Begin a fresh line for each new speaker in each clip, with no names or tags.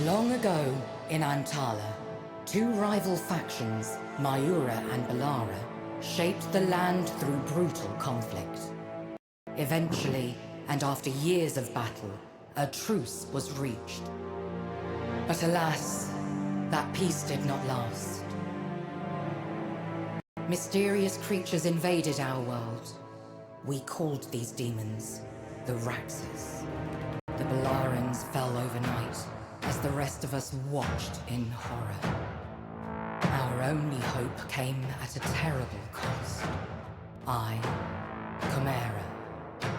Long ago, in Antala, two rival factions, Mayura and Balara, shaped the land through brutal conflict. Eventually, and after years of battle, a truce was reached. But alas, that peace did not last. Mysterious creatures invaded our world. We called these demons the Raxas. The Balarans fell overnight, as the rest of us watched in horror. Our only hope came at a terrible cost. I, Chimera,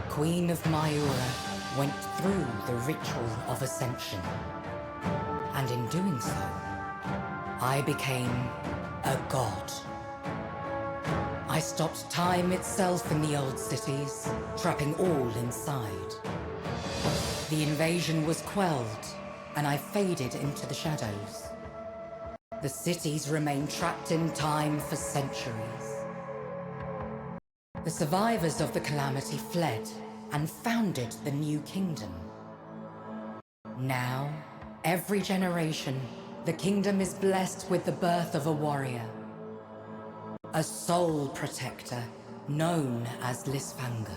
Queen of Mayura, went through the ritual of ascension. And in doing so, I became a god. I stopped time itself in the old cities, trapping all inside. The invasion was quelled, and I faded into the shadows. The cities remained trapped in time for centuries. The survivors of the calamity fled and founded the new kingdom. Now, every generation, the kingdom is blessed with the birth of a warrior. A soul protector known as Lysfanga,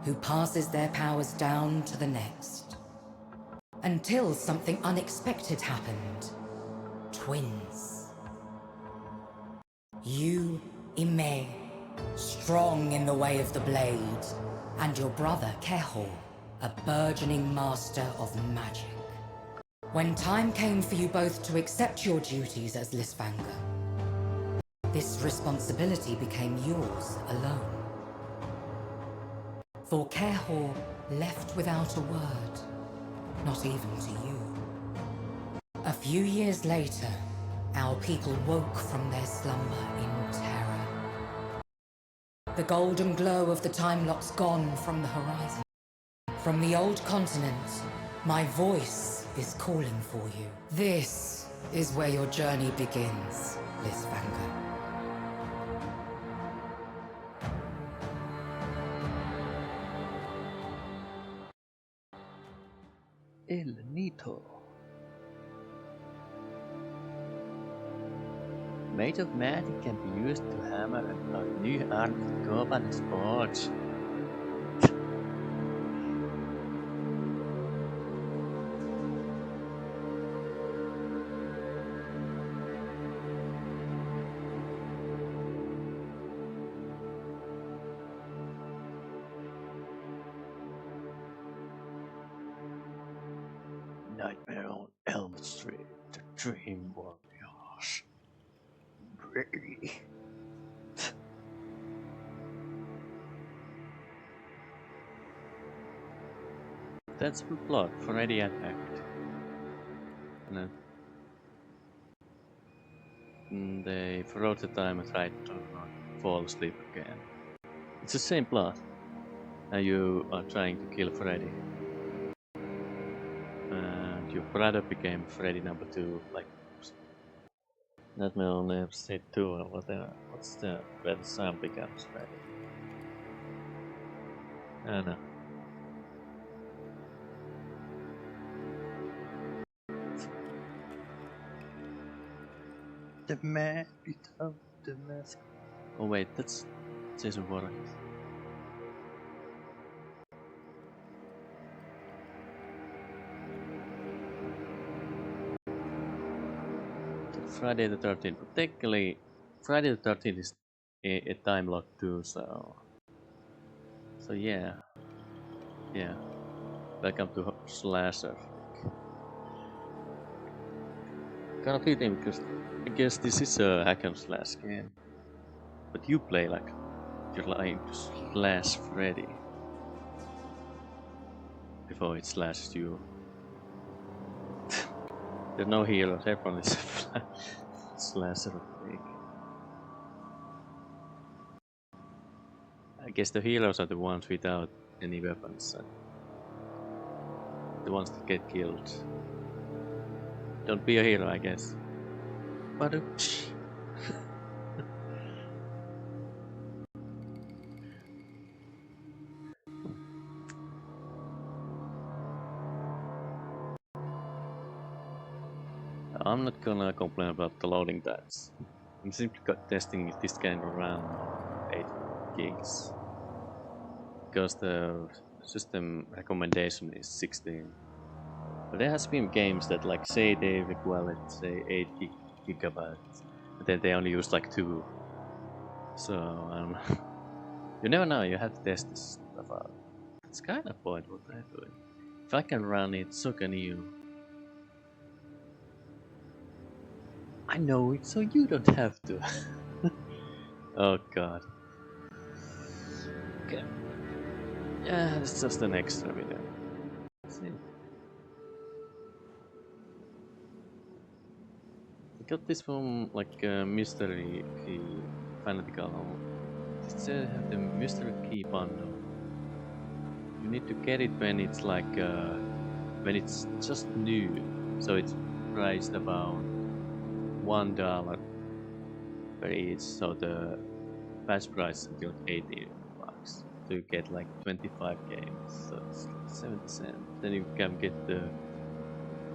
who passes their powers down to the next. Until something unexpected happened. Twins. You, Ime, strong in the way of the blade, and your brother, Keho, a burgeoning master of magic. When time came for you both to accept your duties as Lysfanga, this responsibility became yours alone. For Keho left without a word, not even to you. A few years later, our people woke from their slumber in terror. The golden glow of the time lock's gone from the horizon. From the old continent, my voice is calling for you. This is where your journey begins, Lysfanga.
El Nito. Mage of Magic can be used to hammer a new arm with Goban sports. Nightmare on Elm Street, the Dream Warriors. Brady. That's the plot. Freddy attacked. And then they froze the time and tried to fall asleep again. It's the same plot. And you are trying to kill Freddy. And your brother became Freddy number 2, like Nightmare on Elm Street 2 or whatever. What's the where the son becomes Freddy? I don't know. The man without the mask. Oh wait, that's Jason Voorhees. Friday the 13th. But technically, Friday the 13th is a time lock too, so yeah. Welcome to Slasher. Kind of fitting because I guess this is a hack and slash game, but you play like you're trying to slash Freddy before it slashes you. There's no heroes, everyone is slasher thing. I guess the heroes are the ones without any weapons, the ones that get killed. Don't be a hero, I guess. But I'm not gonna complain about the loading times. I'm simply testing if this can run on 8 gigs. Because the system recommendation is 16. But there has been games that like say they require let's say 8 gigabytes, but then they only use like 2. So you never know, you have to test this stuff out. It's kind of point what they're doing. If I can run it, so can you. I know it, so you don't have to. Oh god. Okay. Yeah, it's just an extra video. See. I got this from like mystery key fanatical. It says have the mystery key bundle. You need to get it when it's like when it's just new, so it's priced about $1 per each. So the patch price is until $80. So you get like 25 games, so it's 70 cents. Then you can get the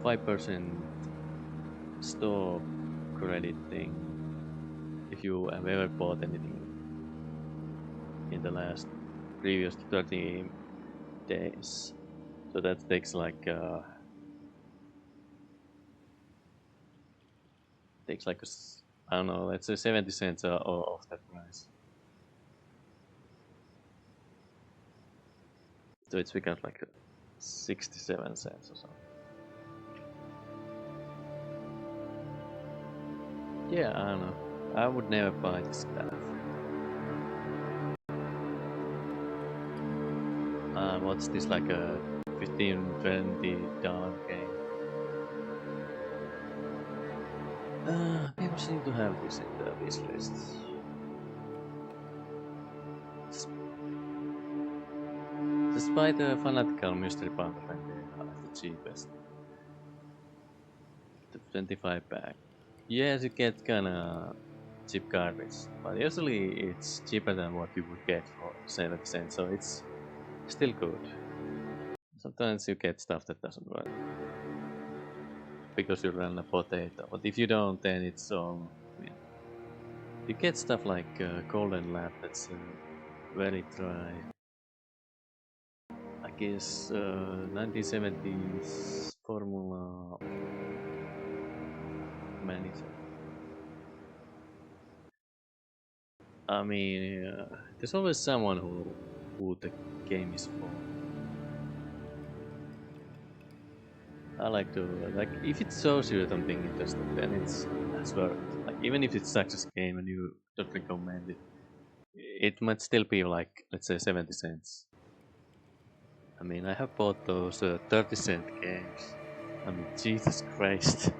5% store credit thing if you have ever bought anything in the last previous 30 days. So that takes like I don't know, let's say 70 cents off that price. So it's become like 67 cents or something. Yeah, I don't know. I would never buy this stuff. What's this, like a $15-20 game? People seem to have this in the wish list. Despite the fanatical mystery bundle, and they are the cheapest. The 25 pack. Yes, you get kinda cheap garbage, but usually it's cheaper than what you would get for 70 cents, so it's still good. Sometimes you get stuff that doesn't work because you run a potato, but if you don't, then it's all. I mean, you get stuff like Golden Lab that's very dry. I guess 1970s Formula Manager. I mean, there's always someone who the game is for. I like to if it shows you something interesting, then it's worth it. Like even if it's success game and you don't recommend it, it might still be like let's say 70 cents. I mean, I have bought those 30-cent games. I mean, Jesus Christ.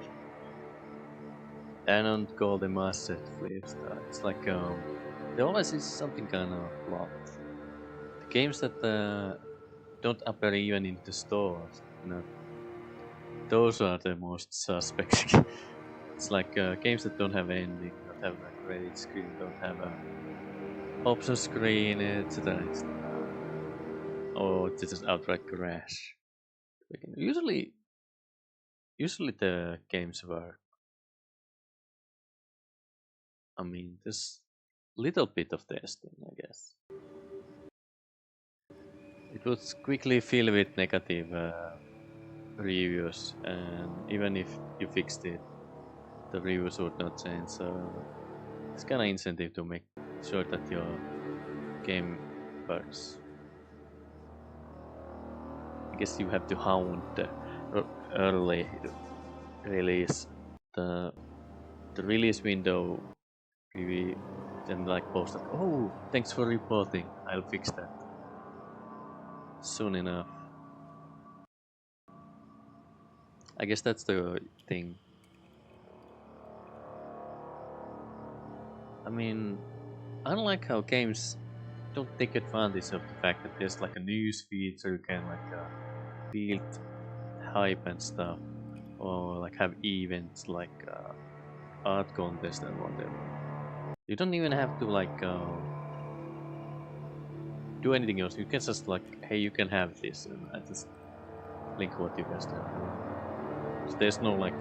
I don't call them asset flips. It's like there always is something kind of plot. The games that don't appear even in the stores, you know, those are the most suspect. It's like games that don't have ending, don't have a credit screen, don't have a option screen, etc. Or they just outright crash. Usually the games work. I mean, there's little bit of testing, I guess. It was quickly filled with negative reviews, and even if you fixed it, the reviews would not change. So it's kind of incentive to make sure that your game works. I guess you have to hound the early release, the release window. We then like post like, oh, thanks for reporting. I'll fix that soon enough. I guess that's the thing. I mean, unlike how games don't take advantage of the fact that there's like a news feed so you can like build hype and stuff, or like have events like art contest and whatever. You don't even have to like do anything else. You can just like, hey, you can have this, and I just link what you guys do. So there's no like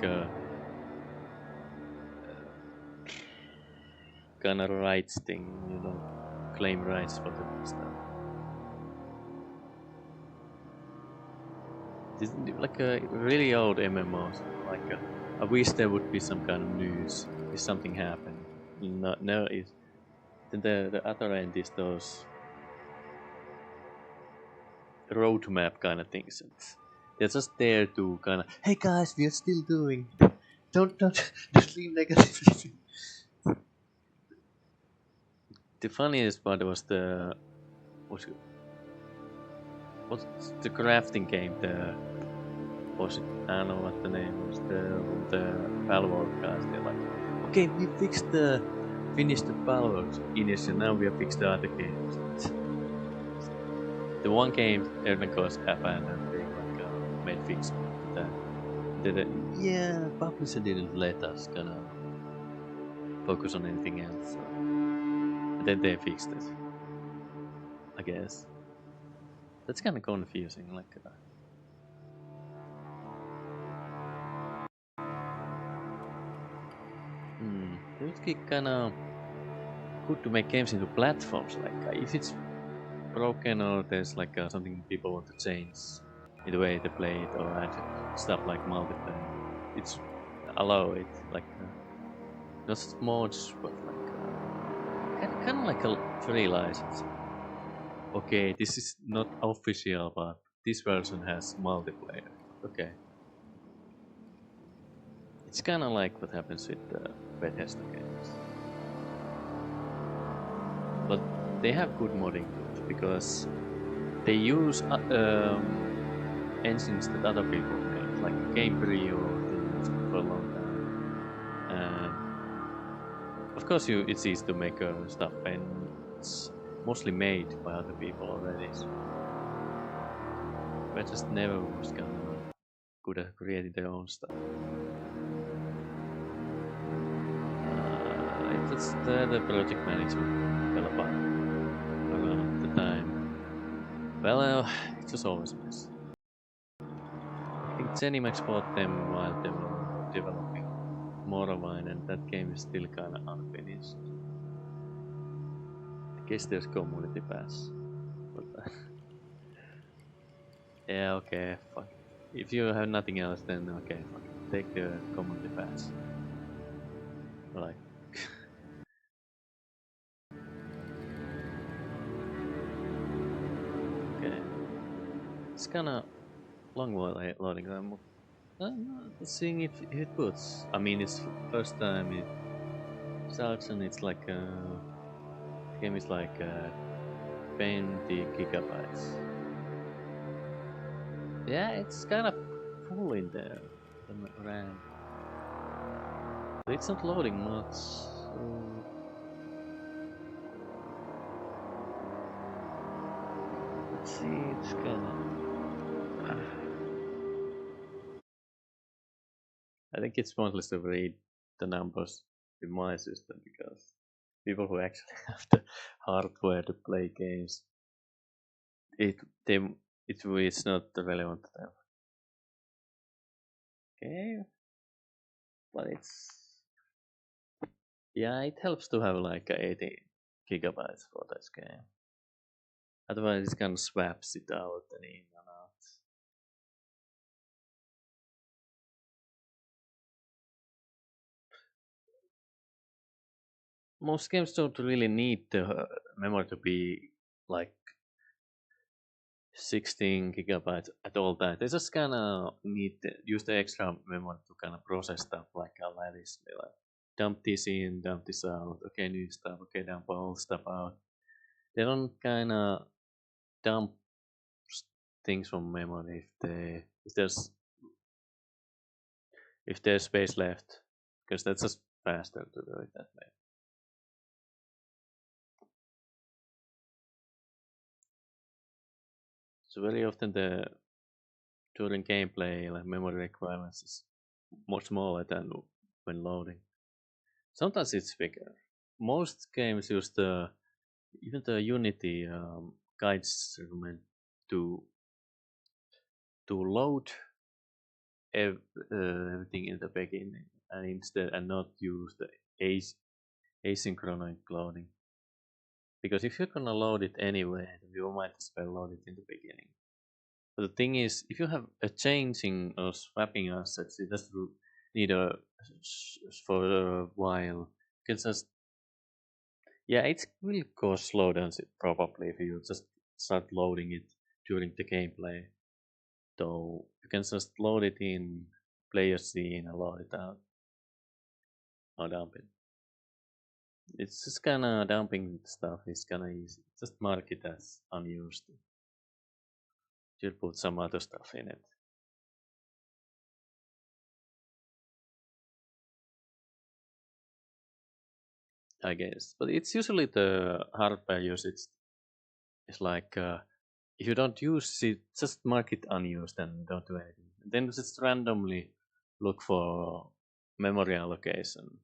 kind of rights thing. You don't claim rights for the stuff. This is like a really old MMO. So like I wish there would be some kind of news if something happened. No, it's then the other end is those roadmap kind of things. They're just there to kind of, hey guys, we are still doing. Don't don't leave negativity. The funniest part was was what's the crafting game? Was it, I don't know what the name was. The Palworld guys. They're like, okay, we finished the Palworld initial. Now we have fixed the other games. The one game technically was abandoned. They like made fix that. Yeah, publisher didn't let us kind of focus on anything else. So. And then they fixed it. I guess that's kind of confusing. Like, it would be kind of good to make games into platforms. Like, if it's broken or there's like something people want to change in the way they play it or add stuff like multiplayer, it's allow it. Like, not mods, but like kind of like a free license. Okay, this is not official, but this version has multiplayer. Okay. It's kind of like what happens with the Bethesda games. But they have good modding tools because they use engines that other people made, like Gamebryo, they used it for a long time. And of course, it's easy to make stuff, and it's mostly made by other people already. So I just never was kind of good at creating their own stuff. It was the project management fell apart around the time. Well, it was always a mess. I think Zenimax bought them while they were developing Morrowind, and that game is still kind of unfinished. I guess there's community pass. But, yeah, okay, fuck it. If you have nothing else, then okay, fuck it. Take the community pass. Like, okay. It's kind of long loading. I'm seeing if it puts. I mean, it's first time it starts and it's like the game is like 20 gigabytes. Yeah, it's kind of full in there. The RAM. But it's not loading much. So let's see. It's kind of. I think it's pointless to read the numbers in my system because people who actually have the hardware to play games, it's not relevant to them. Okay, but it helps to have like 80 gigabytes for this game. Otherwise, it kind of swaps it out and in and out. Most games don't really need the memory to be like 16 gigabytes at all times. They just kind of use the extra memory to kind of process stuff like a lattice. They like dump this in, dump this out. Okay, new stuff. Okay, dump old stuff out. They don't kind of dump things from memory if there's space left, because that's just faster to do it that way. So very often during gameplay, like memory requirements is much smaller than when loading. Sometimes it's bigger. Most games use even the Unity guides recommend to load everything in the beginning and not use the asynchronous loading. Because if you're gonna load it anyway, you might as well load it in the beginning. But the thing is, if you have a changing or swapping assets, it does need for a while. You can just, yeah, it will cause slowdowns probably if you just start loading it during the gameplay. So you can just load it in player scene and load it out or dump it. It's just kinda dumping stuff is kinda easy. Just mark it as unused. You'll put some other stuff in it. I guess. But it's usually the hardware usage is like if you don't use it, just mark it unused and don't do anything. Then just randomly look for memory allocation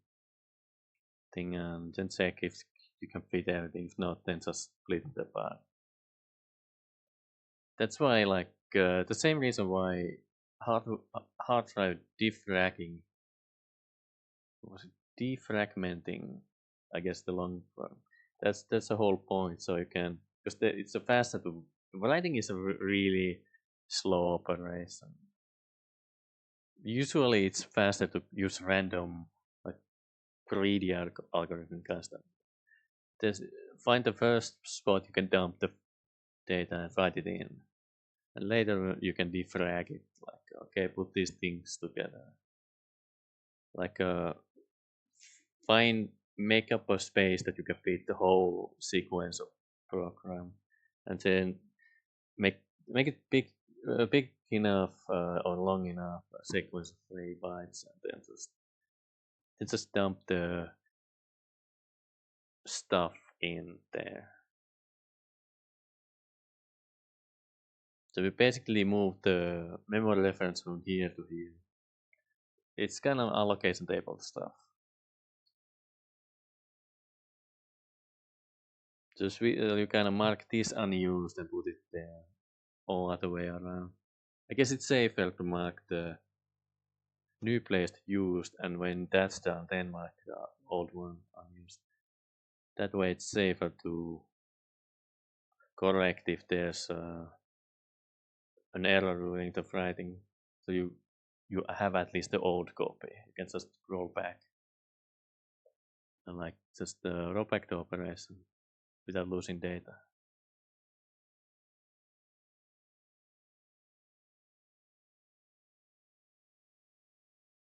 thing and then check if you can fit everything. If not, then just split it apart. That's why, like, the same reason why hard hard drive defragging was it defragmenting. I guess the long form. That's the whole point. So you can because it's a faster to writing is a really slow operation. Usually, it's faster to use random like greedy algorithm kind of stuff. Just find the first spot you can dump the data and write it in. And later you can defrag it, like okay, put these things together. Like make up a space that you can fit the whole sequence of program, and then make it big enough or long enough sequence of 3 bytes, and then just dump the stuff in there. So we basically move the memory reference from here to here. It's kind of allocation table stuff. Just you kind of mark this unused and put it there, all other way around. I guess it's safer to mark the new place used, and when that's done, then mark the old one unused. That way, it's safer to correct if there's an error during the writing. So you have at least the old copy. You can just roll back and like just roll back the operation without losing data.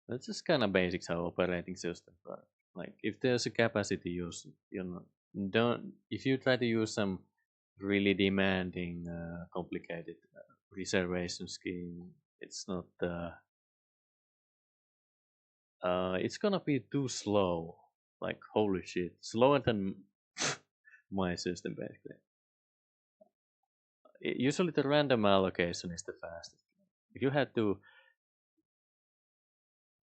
That's just kind of basics how operating systems work. Like if there's a capacity use, don't if you try to use some really demanding, complicated reservation scheme, it's not. It's gonna be too slow. Like holy shit, slower than my system basically. Usually the random allocation is the fastest. If you had to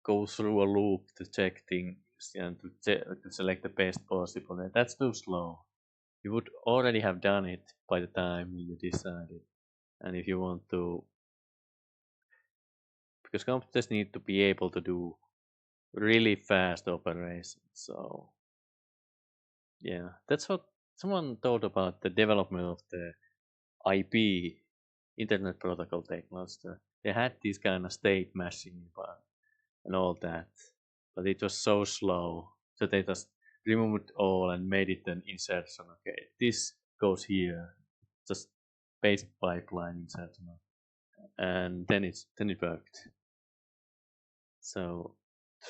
go through a loop to check things and to select the best possible, that's too slow. You would already have done it by the time you decided. And if you want to, because computers need to be able to do really fast operations. So yeah, that's what someone thought about the development of the IP, Internet Protocol technology. They had this kind of state machine and all that, but it was so slow. So they just removed all and made it an insertion. Okay, this goes here, just basic pipeline insertion, and then it worked. So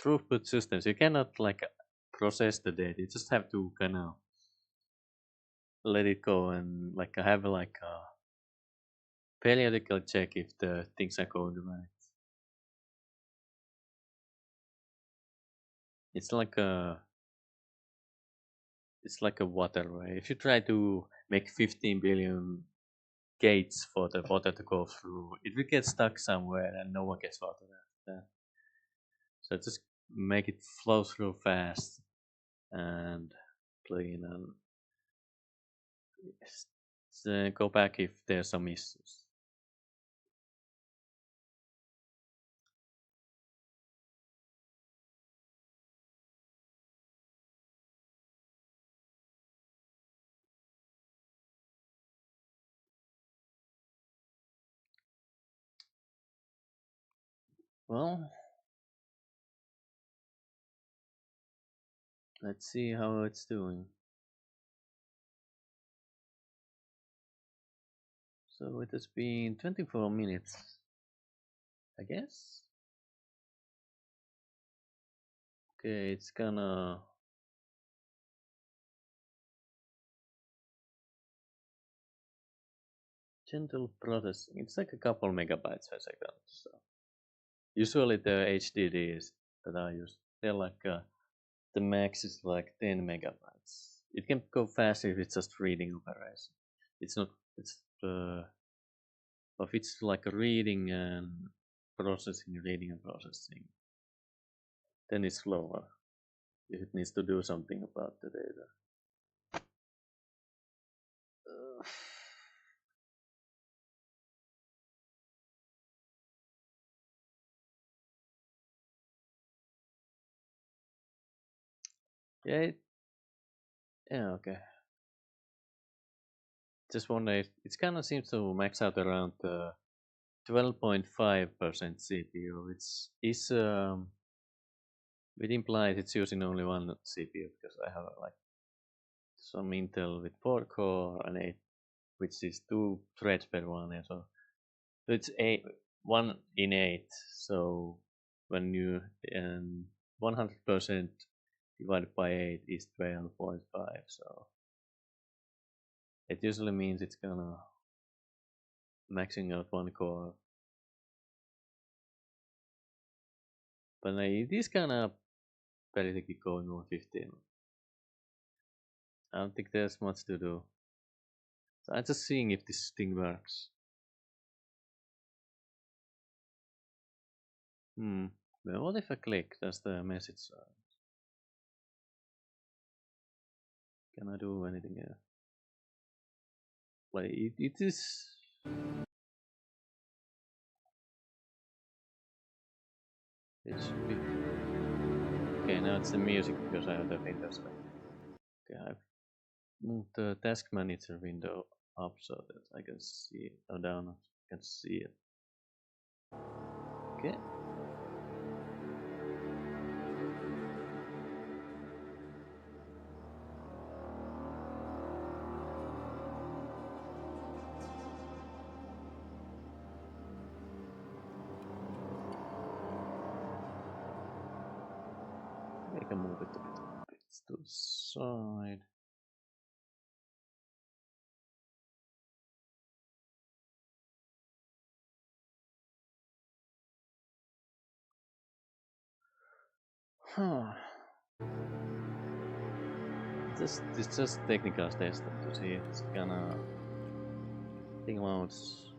throughput systems, you cannot like process the data. You just have to kind of let it go and like have like a periodical check if the things are going right. It's like a waterway. If you try to make 15 billion gates for the water to go through, it will get stuck somewhere and no one gets water after that. So just make it flow through fast and clean and go back if there's some issues. Well, let's see how it's doing. So it has been 24 minutes, I guess. Okay, it's gonna gentle processing. It's like a couple megabytes per second. So usually the HDDs that I use, they're like the max is like 10 megabytes. It can go faster if it's just reading operation. It's not. It's if it's like a reading and processing, then it's slower. If it needs to do something about the data. Yeah, yeah, okay. Just wonder if it kind of seems to max out around 12.5% CPU. It implies it's using only one CPU because I have like some Intel with 4 core and 8, which is 2 threads per one. Yeah, so it's 1 in 8. So when you 100% divided by 8 is 12.5. So it usually means it's gonna maxing out one core. But it is kinda basically going on 15. I don't think there's much to do. So I'm just seeing if this thing works. Well, what if I click? Does the message can I do anything here? Like it is. It should be. Okay, now it's the music because I have the Windows. Okay, I've moved the task manager window up so that I can see it. Or down, I can see it. Okay. I can move it a bit to the side. Huh. It's just technical test to see if it's gonna thing mounts.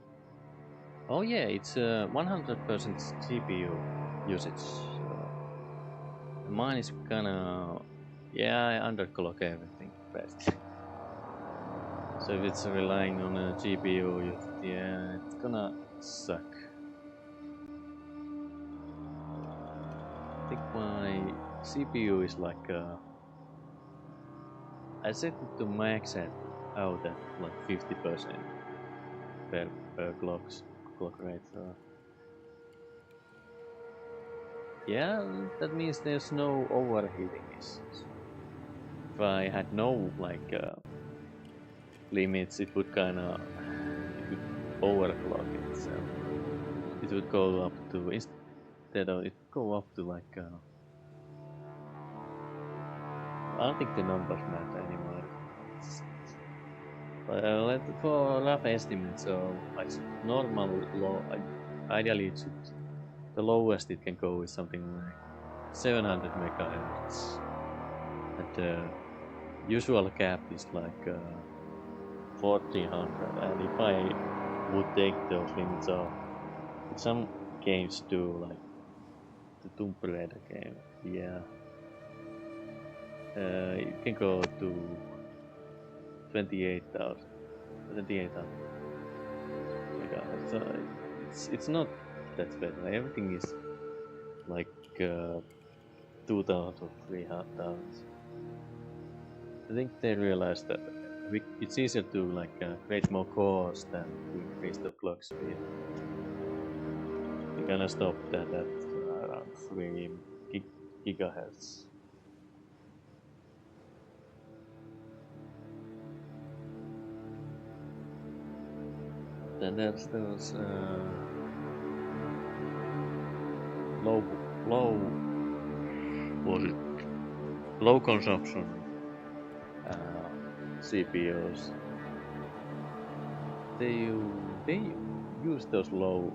Oh yeah, it's 100% CPU usage. Mine is kinda I underclock everything basically. So if it's relying on a GPU, it's gonna suck. I think my CPU is like I set it to max out at like 50% per clock rate. So yeah, that means there's no overheating issues. If I had no like limits, it would it would overclock itself. It would go up to instead of it would go up to like I don't think the numbers matter anymore. But for rough estimate, so like normal low, ideally it should the lowest it can go is something like 700 megahertz, and the usual cap is like 1400. And if I would take those limits off, some games do like the Tomb Raider game, it can go to 28,000 megahertz. So it's not that bad. Like, everything is like 2,000 or 3,000. I think they realized that it's easier to like create more cores than to increase the clock speed. gonna stop that at around 3 gigahertz. Then there's those low consumption CPUs. They use those low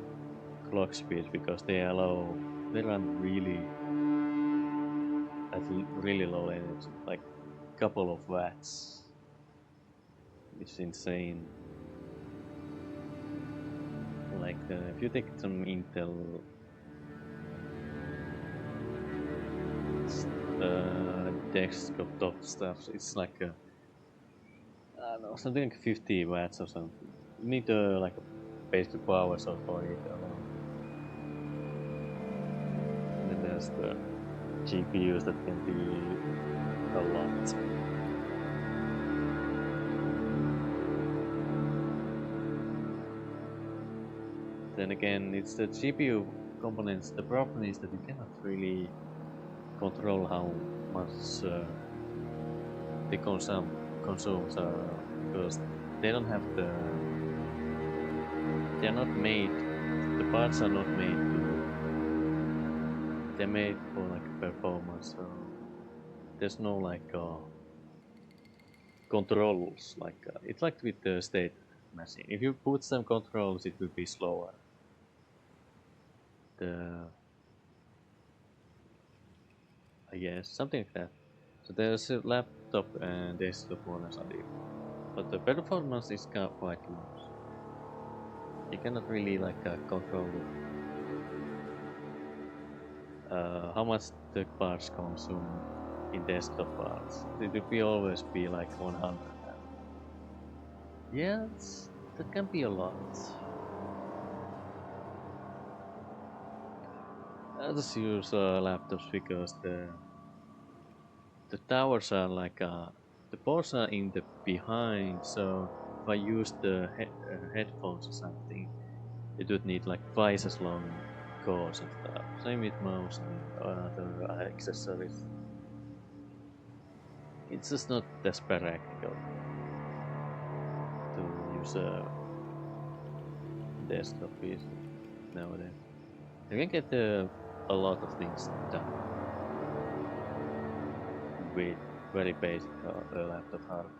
clock speeds because they run really at really low energy, like couple of watts. It's insane. Like if you take some Intel desktop top stuff, it's like I don't know, something like 50 watts or something. You need like a basic power source for it alone. And then there's the GPUs that can be a lot. Then again, it's the GPU components. The problem is that you cannot really control how much they consume because they don't have they're not made, the parts are not made they're made for like performance, so there's no like controls, like it's like with the state machine. If you put some controls, it will be slower. I guess something like that. So there's a laptop and desktop owners are different, but the performance is quite low. You cannot really like control how much the parts consume in desktop parts. It will always be like 100. Yes, that can be a lot. I just use laptops because the towers are like the ports are in the behind, so if I use the headphones or something, it would need like twice as long cords and stuff. Same with mouse and other accessories. It's just not as practical to use a desktop PC nowadays. You can get a lot of things done with very basic laptop hardware.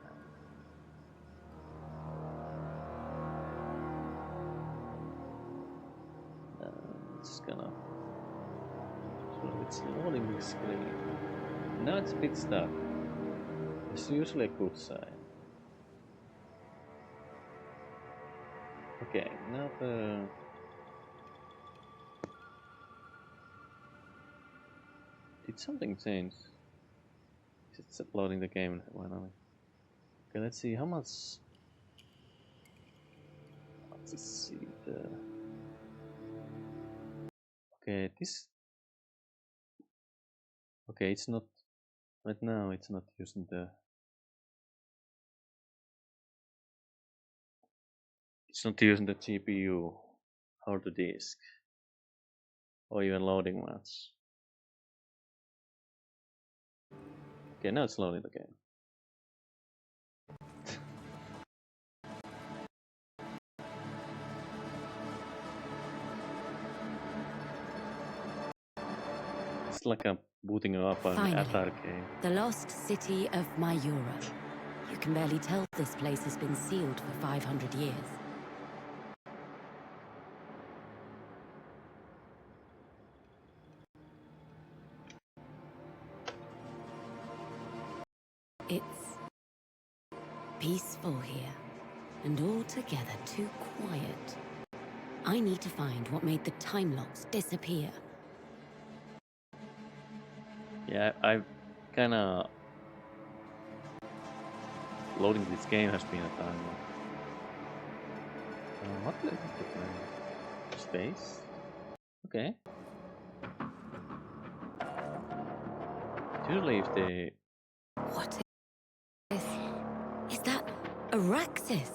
It's gonna. So it's loading the screen. Now it's a bit stuck. It's usually a good sign. Okay, now the. Did something change? It's uploading the game finally. Okay, let's see how much. Let's see the. Okay, this. Okay, it's not. Right now, it's not using the. It's not using the GPU or the disk or even loading much. Okay, now it's loading the game. It's like I'm booting up an Atari game.
The lost city of Mayura. You can barely tell this place has been sealed for 500 years. It's peaceful here, and altogether too quiet. I need to find what made the time locks disappear.
Yeah, I kinda loading this game has been a time. What level to play? Space? Okay. Usually if they...
What is that Araxis?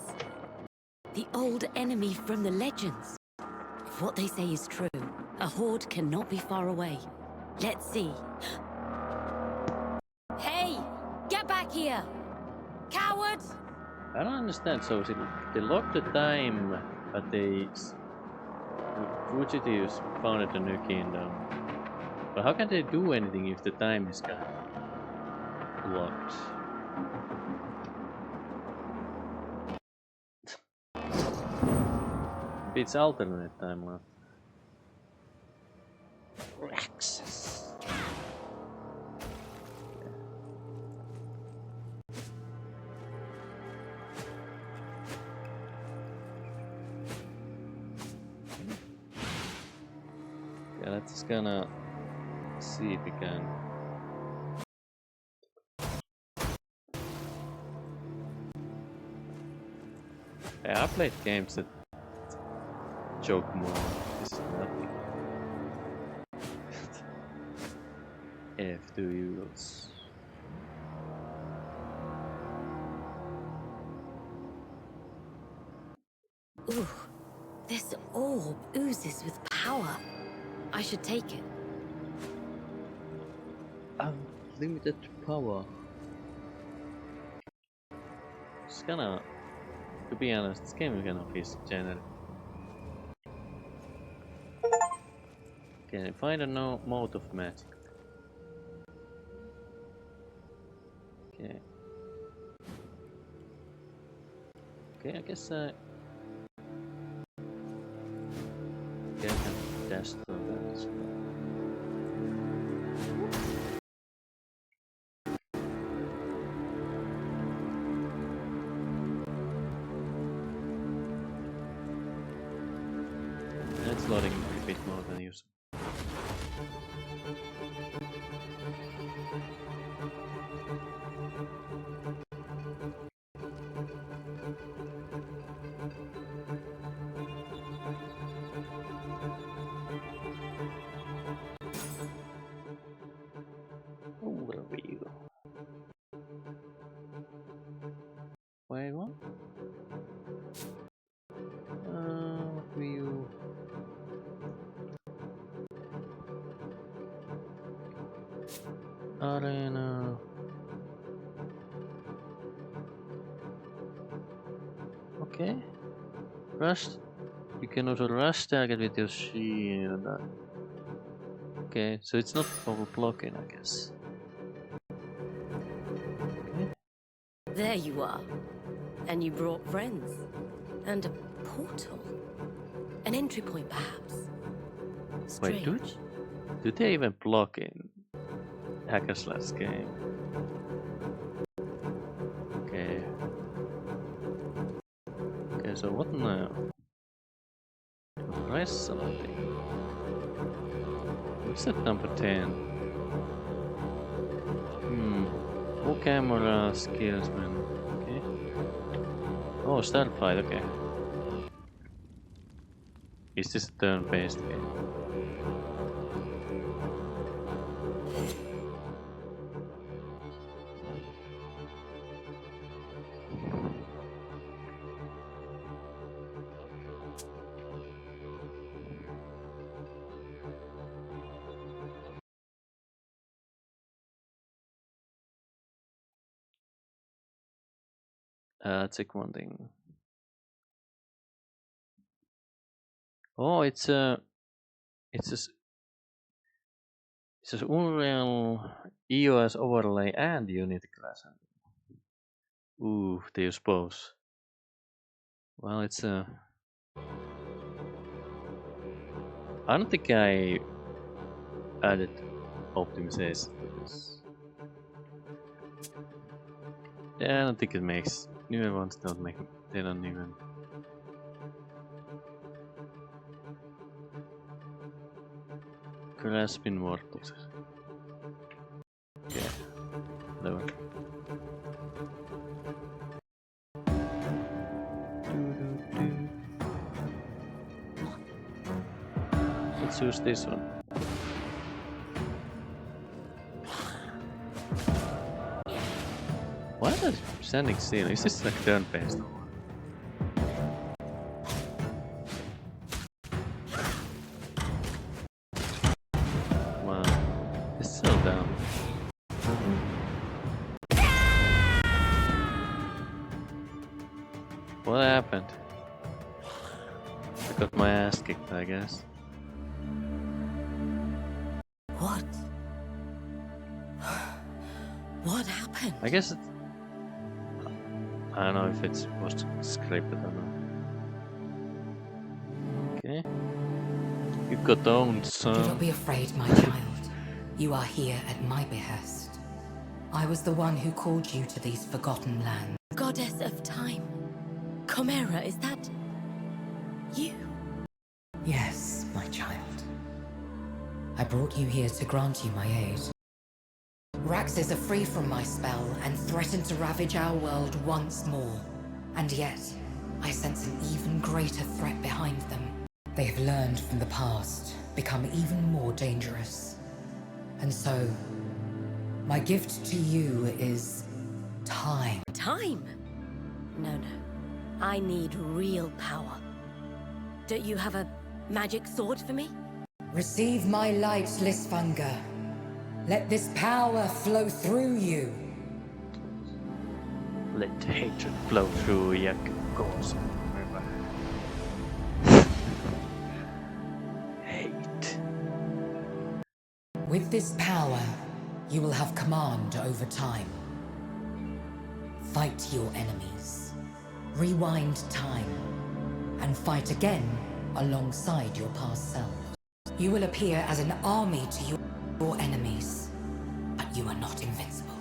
The old enemy from the legends. If what they say is true, A horde cannot be far away. Let's see. Hey! Get back here! Coward!
I don't understand. So they locked the time, but they fugitives founded a new kingdom. But how can they do anything if the time is kind of blocked? It's alternate timeline. Access. Yeah, let's gonna see if we can. Yeah, I played games that joke more. This is nothing. F to use.
Ooh, this orb oozes with power. I should take it.
Unlimited power. It's kinda, to be honest, this game kind of is generic. Can I find a no mode of magic? Okay. Okay, I guess I can dash through that as well. It's loading a bit more than usual. Overview. Wait, what? View. Arena. Okay. Rush. You can also rush target with your shield. Okay, so it's not overblocking, I guess. Okay.
There you are. And you brought friends. And a portal. An entry point, perhaps.
Wait,
Strange.
do they even block in hack and slash game? Okay. Okay, so what now? Price selecting. What's that number 10? Full camera skills, man. Okay. Oh, Starfight, okay. Is this a turn-based game? Check one thing. Oh, it's a Unreal EOS overlay and Unity class. Ooh, they use both. Well, it's a. I don't think I added optimization to this. Yeah, I don't think it makes. Newer ones don't make. They don't even. Grasping mortals. Yeah, lower. Let's use this one. Why are they standing still? Is this like turn-based? down. What happened? I got my ass kicked, I guess.
What? What happened?
I guess it... I don't know if it's supposed to scripted or not. Okay. You got owned,
Do
son.
not be afraid, my child. You are here at my behest. I was the one who called you to these forgotten lands.
Goddess of time. Chimera, is that you?
Yes, my child. I brought you here to grant you my aid. Raxes are free from my spell and threaten to ravage our world once more. And yet, I sense an even greater threat behind them. They have learned from the past, become even more dangerous. And so, my gift to you is time.
Time? No. I need real power. Don't you have a magic sword for me?
Receive my light, Lysfanga. Let this power flow through you.
Let hatred flow through your goals. Hate.
With this power, you will have command over time. Fight your enemies. Rewind time. And fight again alongside your past self. You will appear as an army to your enemies. But you are not invincible.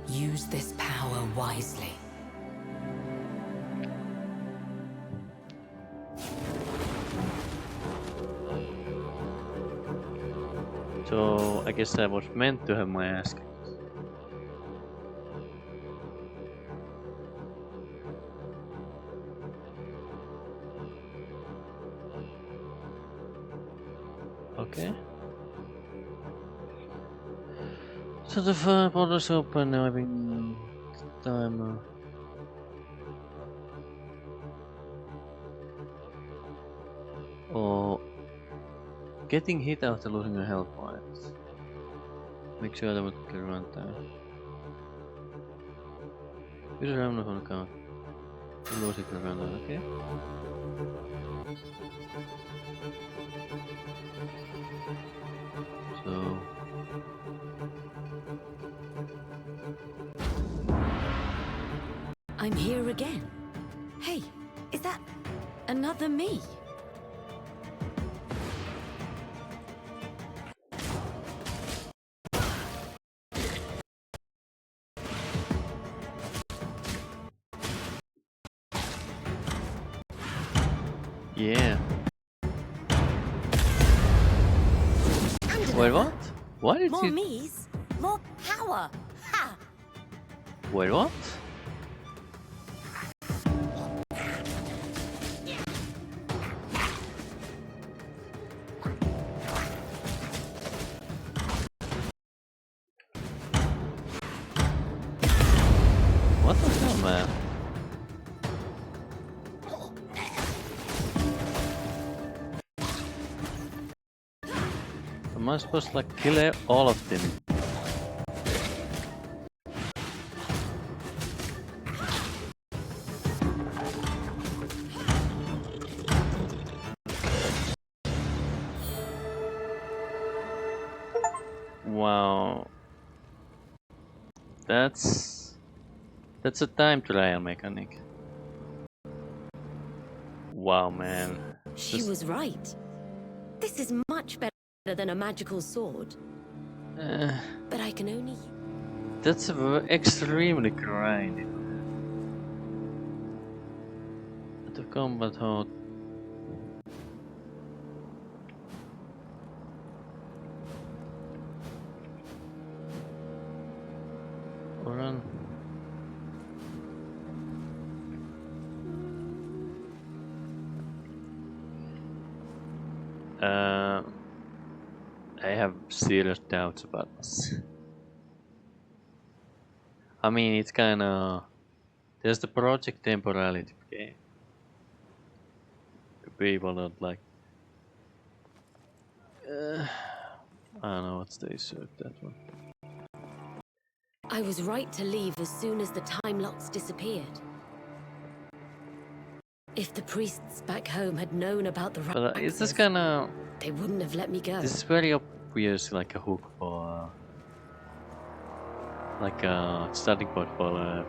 Use this power wisely.
So I guess I was meant to have my ass kicked. Okay. So the fire borders open, having time. Or getting hit after losing a health points. Make sure that would get around time. Use a remnant on account. Lose it around time, okay? So
I'm here again. Hey, is that another me?
yeah. Wait, what? Why did
More
you?
me's, more power. Ha!
Wait, what? What the hell, man? Am I supposed to like kill all of them? Wow. That's a time trial mechanic. Wow, man.
She
This-
was right. This is much better than a magical sword. But I can only...
That's extremely grinding. The combat hot. Run. I have serious doubts about this. I mean, it's kinda... There's the project temporality, okay? People don't like... I don't know what's the issue with that one.
I was right to leave as soon as the time locks disappeared. If the priests back home had known about the
But it's just
Raxes,
kinda...
they wouldn't have let me go.
This is very obvious, like a hook for... like a starting point for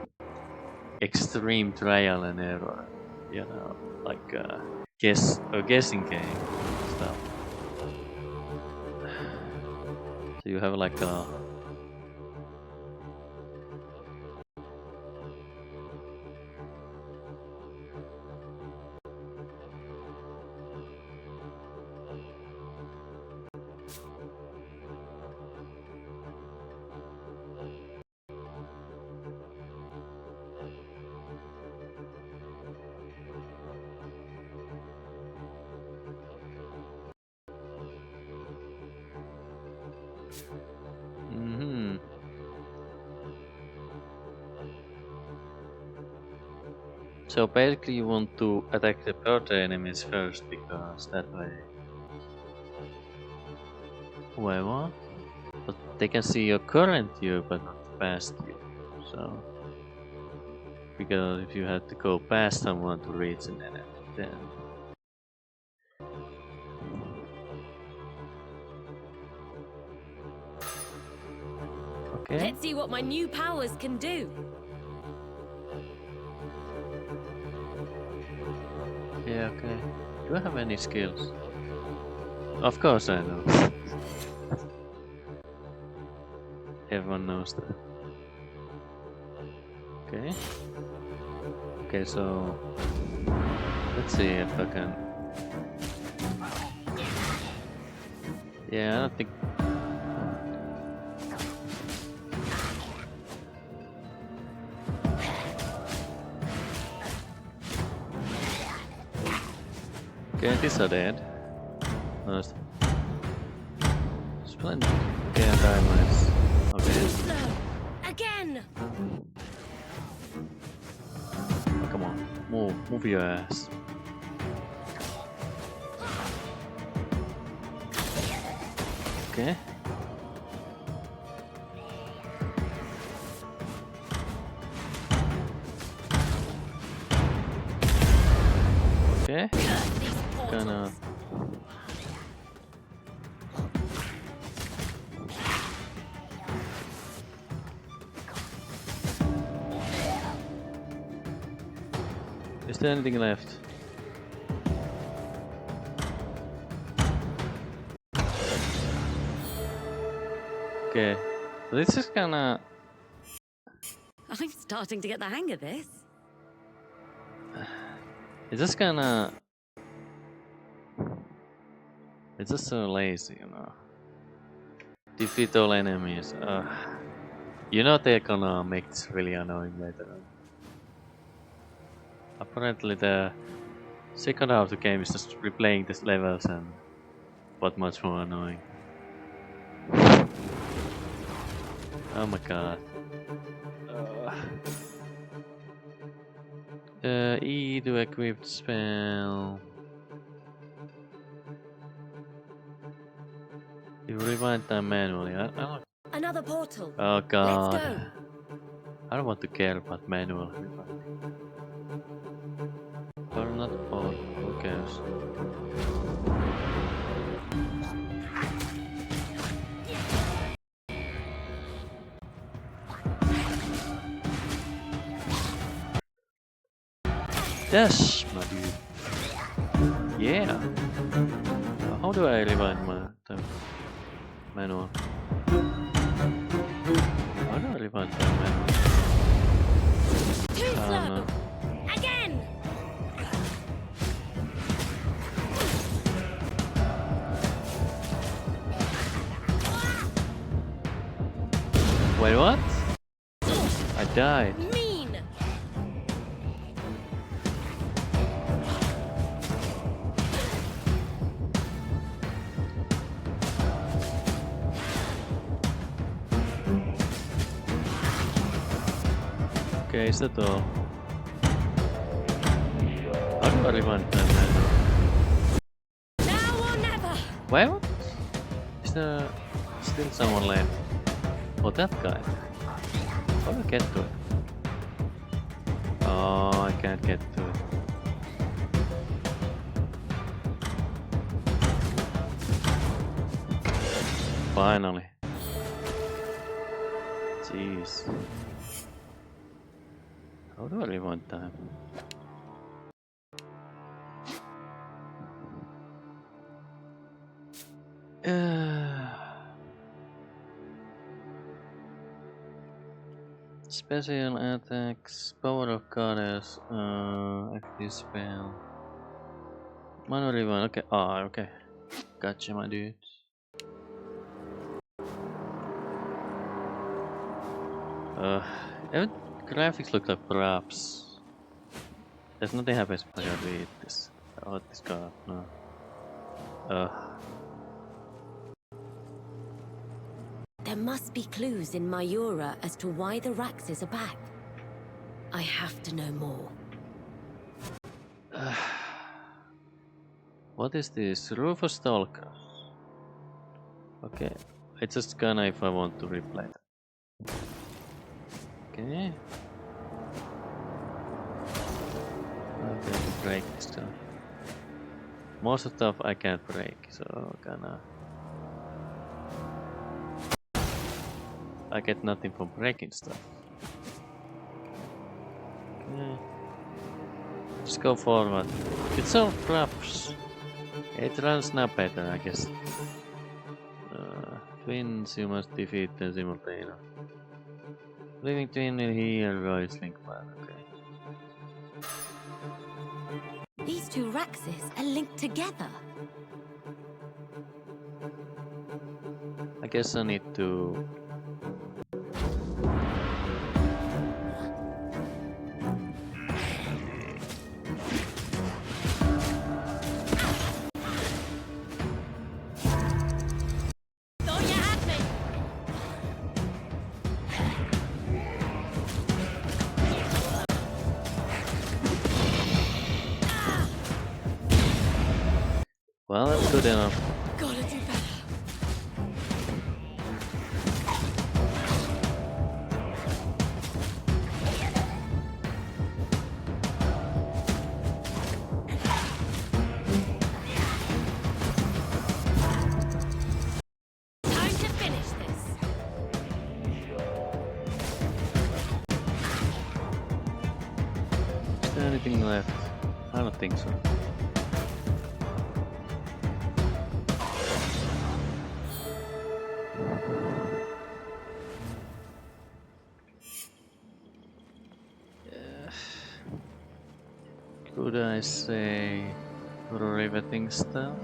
extreme trial and error. You know, like a guessing game stuff. So you have like a... So basically you want to attack the proto enemies first, because that way... Whoever... But they can see your current you, but not the past you. So... Because if you had to go past someone to reach an enemy, then... Okay.
Let's see what my new powers can do.
Yeah, okay. Do I have any skills? Of course I know. Everyone knows that. Okay. Okay, so... Let's see if I can... Yeah, I don't think... Okay, these are dead. Nice. Splendid. Okay, diamonds. Okay.
Too slow. Again.
Oh, come on. Move your ass. Okay. Okay. Gonna... Is there anything left? Okay, this is kinda...
I'm starting to get the hang of this.
It's just kinda... It's just so lazy, you know. Defeat all enemies. You know they're gonna make this really annoying later on. Apparently the second half of the game is just replaying these levels and but much more annoying. Oh my god. E to equip spell. You rewind time manually. I don't...
Another portal.
Oh god.
Let's go.
I don't want to care about manual rewinding. Or not, or who cares? Dash, my dude. Yeah. How do I rewind my time? Manual. How do I rewind time manual?
Too
I don't know.
Again.
Wait, what? I died.
Mean.
Okay, is that all? How do I rewind time manual?
Now or never.
Wait, what? Is the... Still someone left. Oh, that guy. How do I get to it? Oh, I can't get to it. Finally. Jeez. How do I rewind time? Special attacks, power of goddess, active spell. Manual rewind, okay. Ah, okay. Gotcha, my dude. Even graphics look like props. There's nothing happens if I can read this. Oh, this card, no.
There must be clues in Mayura as to why the Raxes are back. I have to know more.
What is this? Rufus Stalkers. Okay, I just gonna if I want to replay that. Okay. Okay, break this stuff. Most of the stuff I can't break, so gonna. I get nothing from breaking stuff. Okay. Just go forward. It's all props. It runs now better, I guess. Twins, you must defeat them simultaneously. Living twin will heal Lysfanga. Okay.
These two Raxes are linked together.
I guess I need to. Well, that's good enough.
Gotta do better. Time to finish this.
Is there anything left? I don't think so. Could I say riveting stuff?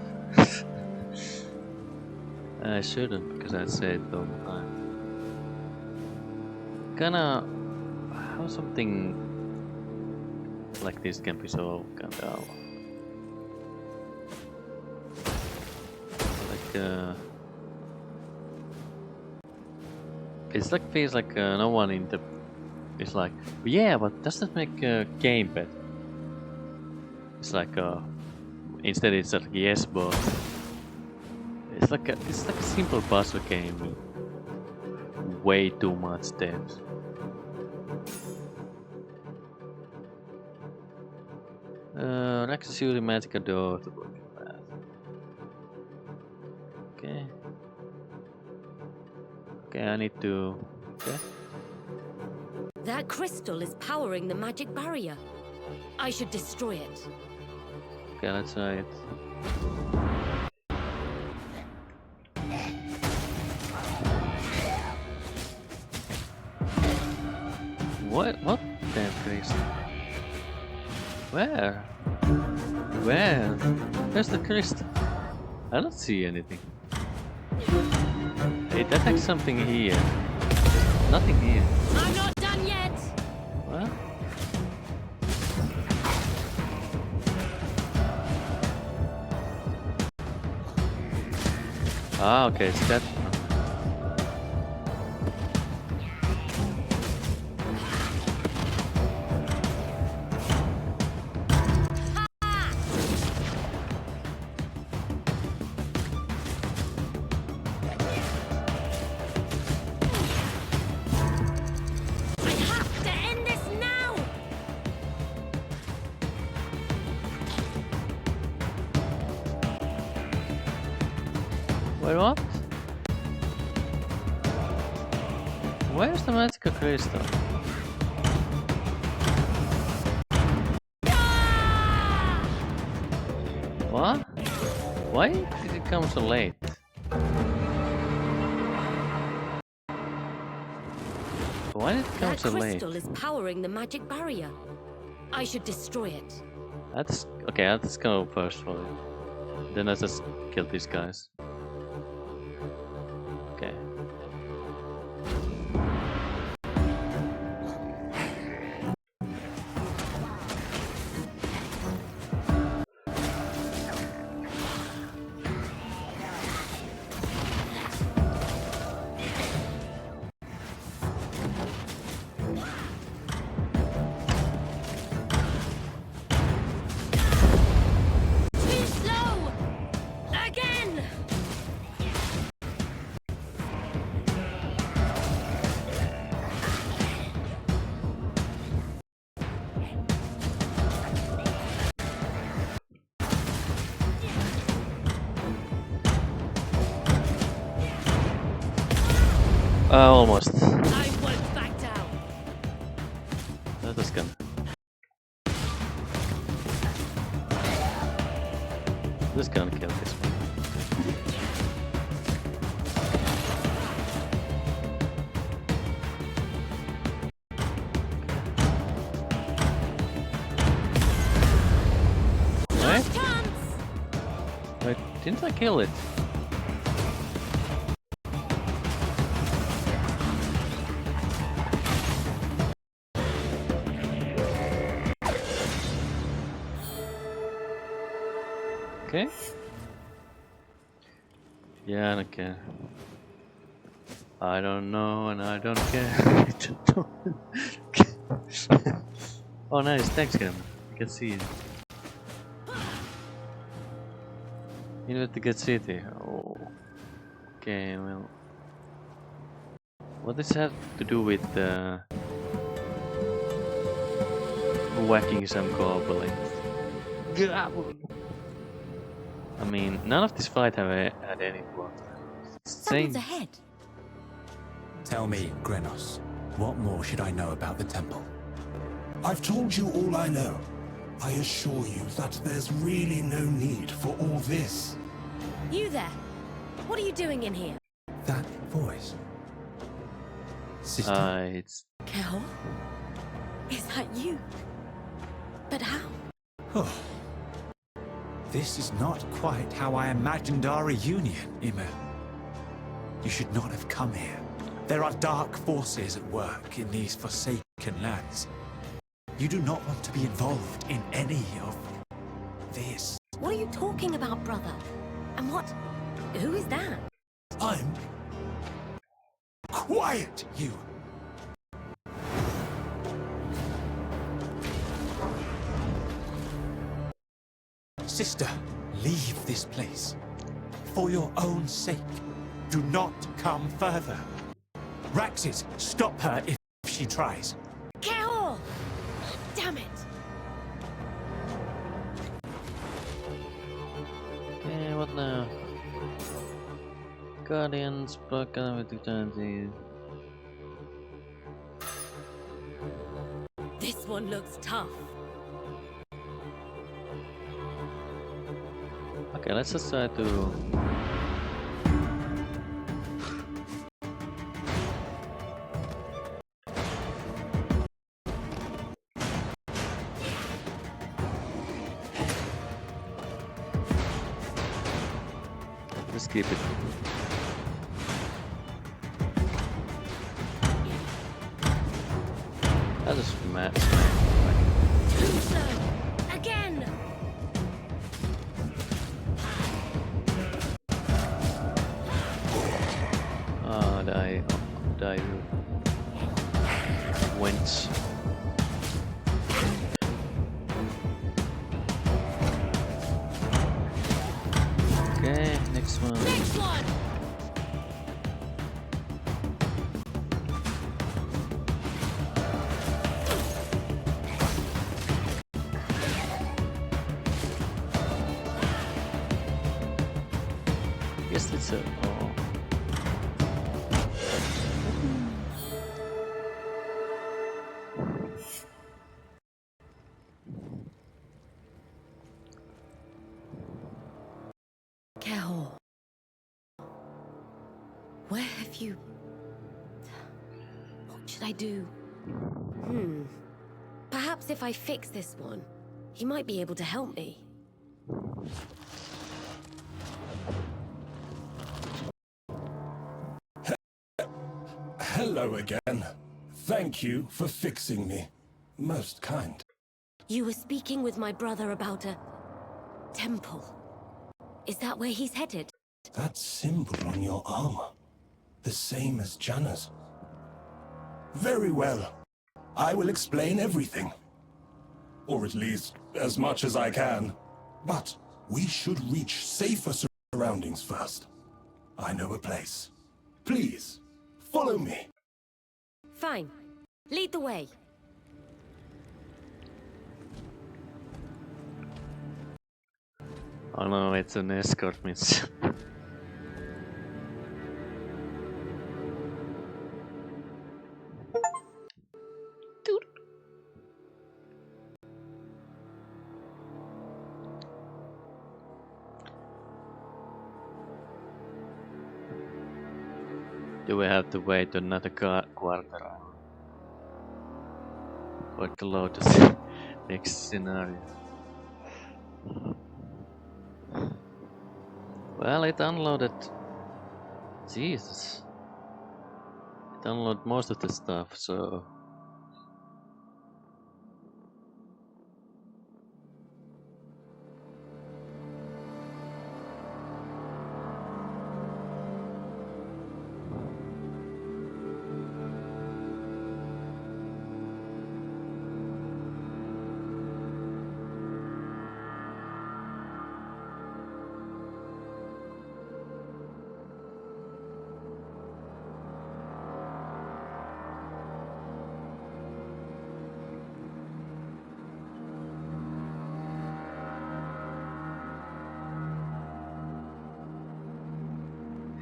I shouldn't, because I say it all the time. Kinda how something like this can be so kinda like it's like feels like no one in the is like, yeah, but does that make a game better? It's like instead it's like yes, but it's like a simple puzzle game with way too much depth. Raxus using magical door to work your path. Okay. Okay, I need to. Okay.
That crystal is powering the magic barrier. I should destroy it.
Okay, let's try it. What? Damn crystal. Where? Where? Where's the crystal? I don't see anything. It attacks something here. Nothing here.
I'm not done yet.
What? Ah, okay, it's that. Where's the magical crystal? What? Why did it come so late? Why did it come so late?
That crystal is powering the magic barrier. I should destroy it.
That's okay. I'll just go first for it. Then I just kill these guys. Okay.
Too slow! Again!
Almost.
I won't back down.
That was gonna. Just gonna kill this one.
Last chance!
Wait, didn't I kill it? Okay. Yeah, I don't care. I don't know and I don't care. I just don't care. Oh nice, thanks Grandma. I can see it. Investigate city. Oh. Okay, well. What does that have to do with whacking some goblins? I mean, none of this fight have had any plot.
Someone's ahead.
Tell me, Grenos, what more should I know about the temple?
I've told you all I know. I assure you that there's really no need for all this.
You there? What are you doing in here?
That voice. Sister,
It's
Kel? Is that you? But how?
oh. This is not quite how I imagined our reunion, Ymir. You should not have come here. There are dark forces at work in these forsaken lands. You do not want to be involved in any of this.
What are you talking about, brother? And what? Who is that?
I'm...
Quiet, you! Sister, leave this place. For your own sake, do not come further. Raxes, stop her if she tries.
Kel! Damn it!
okay. What now? Guardians, but with eternity.
This one looks tough.
Okay, let's just try to. Let's keep it. That is mad.
Too slow! Again!
Die, wench. Okay, next one.
Next one!
Yes, it's a. Oh.
Kehor, where have you... What should I do? Perhaps if I fix this one, he might be able to help me.
Hello again. Thank you for fixing me. Most kind.
You were speaking with my brother about a... temple. Is that where he's headed?
That symbol on your armor. The same as Janna's. Very well. I will explain everything. Or at least, as much as I can. But we should reach safer surroundings first. I know a place. Please, follow me.
Fine. Lead the way.
Oh no, it's an escort mission. Do we have to wait another quarter hour for it to load the next scenario? Well, it unloaded... Jesus. It unloaded most of the stuff, so...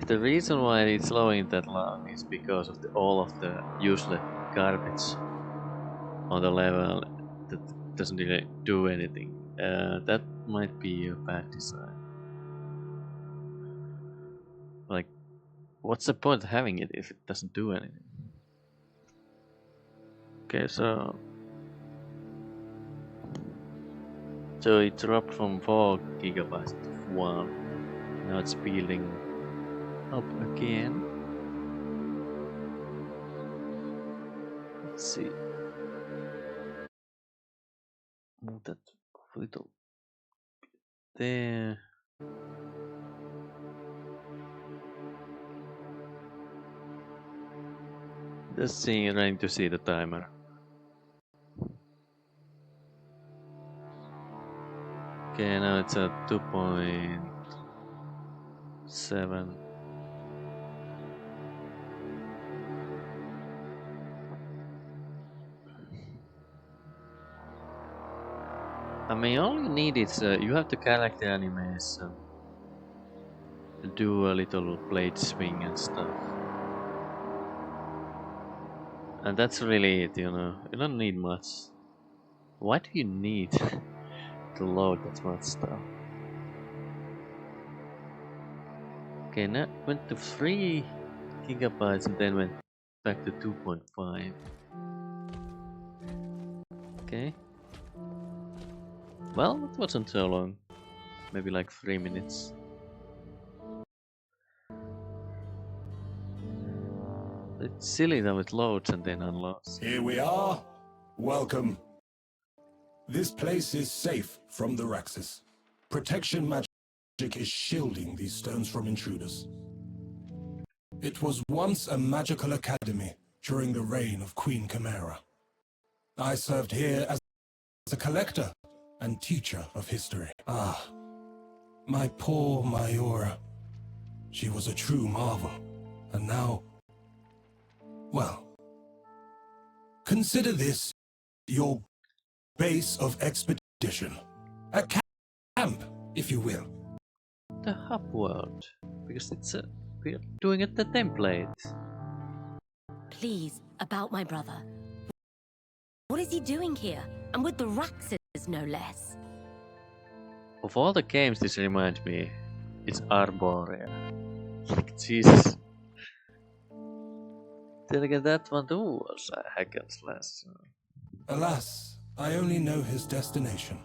The reason why it's slowing that long is because of all of the useless garbage on the level that doesn't really do anything. That might be a bad design. Like, what's the point of having it if it doesn't do anything? Okay, so it dropped from 4 gigabytes to 1. Now it's building up again. Let's see. Move that a little there. Just trying to see the timer. Okay, now it's at 2.7. I mean, all you need is you have to collect the animation, do a little blade swing and stuff, and that's really it. You know, you don't need much. Why do you need to load that much stuff? Okay, now it went to 3 gigabytes and then went back to 2.5. Okay. Well, it wasn't so long. Maybe like 3 minutes. It's silly that it loads and then unloads.
Here we are. Welcome. This place is safe from the Raxus. Protection magic is shielding these stones from intruders. It was once a magical academy during the reign of Queen Chimera. I served here as a collector and teacher of history. Ah, my poor Mayora. She was a true marvel. And now, well, consider this your base of expedition. A camp, if you will.
The hub world, because it's we're doing it the template.
Please, about my brother. What is he doing here? And with the Raxes, no less.
Of all the games, this reminds me, It's Arborea. Like, Jesus. Tietenkin that one too was a hack and slash.
Alas, I only know his destination.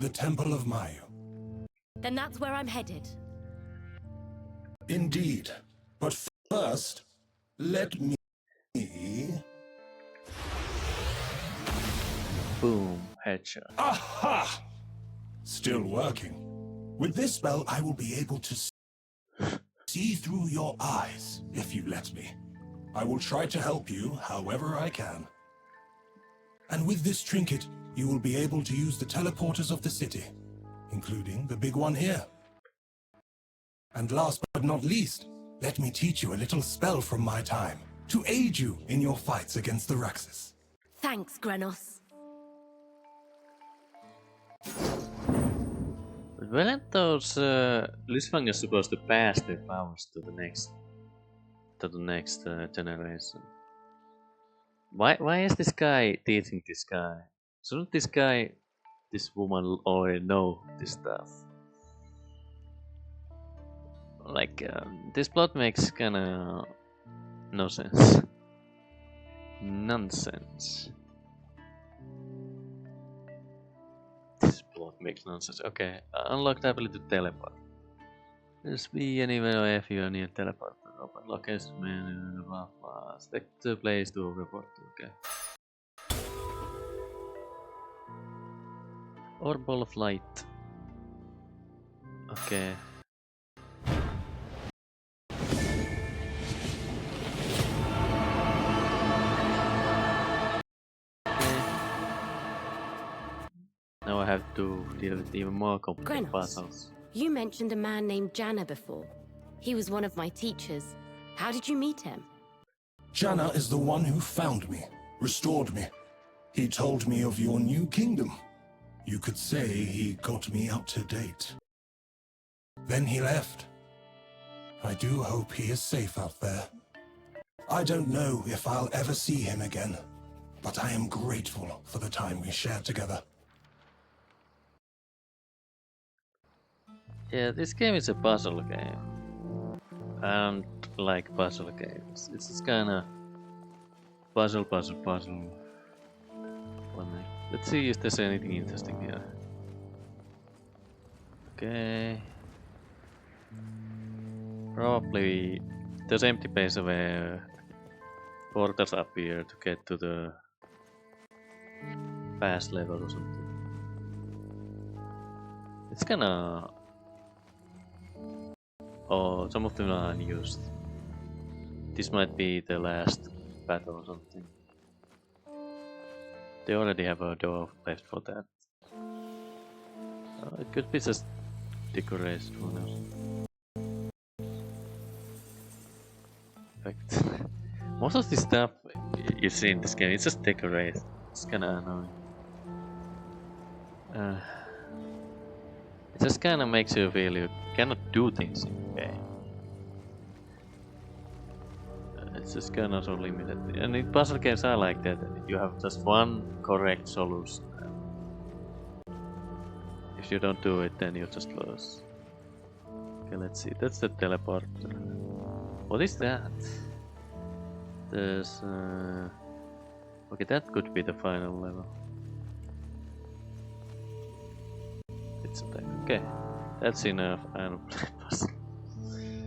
The Temple of Mayu.
Then that's where I'm headed.
Indeed. But first, let me...
Boom, headshot.
Aha! Still working. With this spell, I will be able to see through your eyes, if you let me. I will try to help you however I can. And with this trinket, you will be able to use the teleporters of the city, including the big one here. And last but not least, let me teach you a little spell from my time to aid you in your fights against the Raxus.
Thanks, Grenos.
But weren't those Lysfanga supposed to pass their powers to the next generation? Why is this guy teaching this guy? Shouldn't this woman already know this stuff? Like, this plot makes kinda no sense. Nonsense. This plot makes nonsense. Okay, unlocked ability to teleport. Just be anywhere if you need teleport. Open location menu, blah blah. Select the place to report. Okay. Or ball of light. Okay. Now I have to deal with even more complicated
Grenos,
puzzles.
you mentioned a man named Janna before. He was one of my teachers. How did you meet him?
Janna is the one who found me, restored me. He told me of your new kingdom. You could say he got me up to date. Then he left. I do hope he is safe out there. I don't know if I'll ever see him again, but I am grateful for the time we shared together.
Yeah, this game is a puzzle game. I don't like puzzle games. It's just kinda puzzle. Let's see if there's anything interesting here. Okay. Probably there's empty space where portals appear to get to the past level or something. It's kinda... Oh, some of them are unused. This might be the last battle or something. They already have a door left for that. It could be just decoration, who knows. In fact, most of the stuff you see in this game, it's just decoration. It's kinda annoying. It just kinda makes you feel you cannot do things in the game. It's just kinda so limited. And in puzzle games are like that. You have just one correct solution. If you don't do it, then you just lose. Okay, let's see. That's the teleporter. What is that? There's... Okay, that could be the final level. It's okay. That's enough. I don't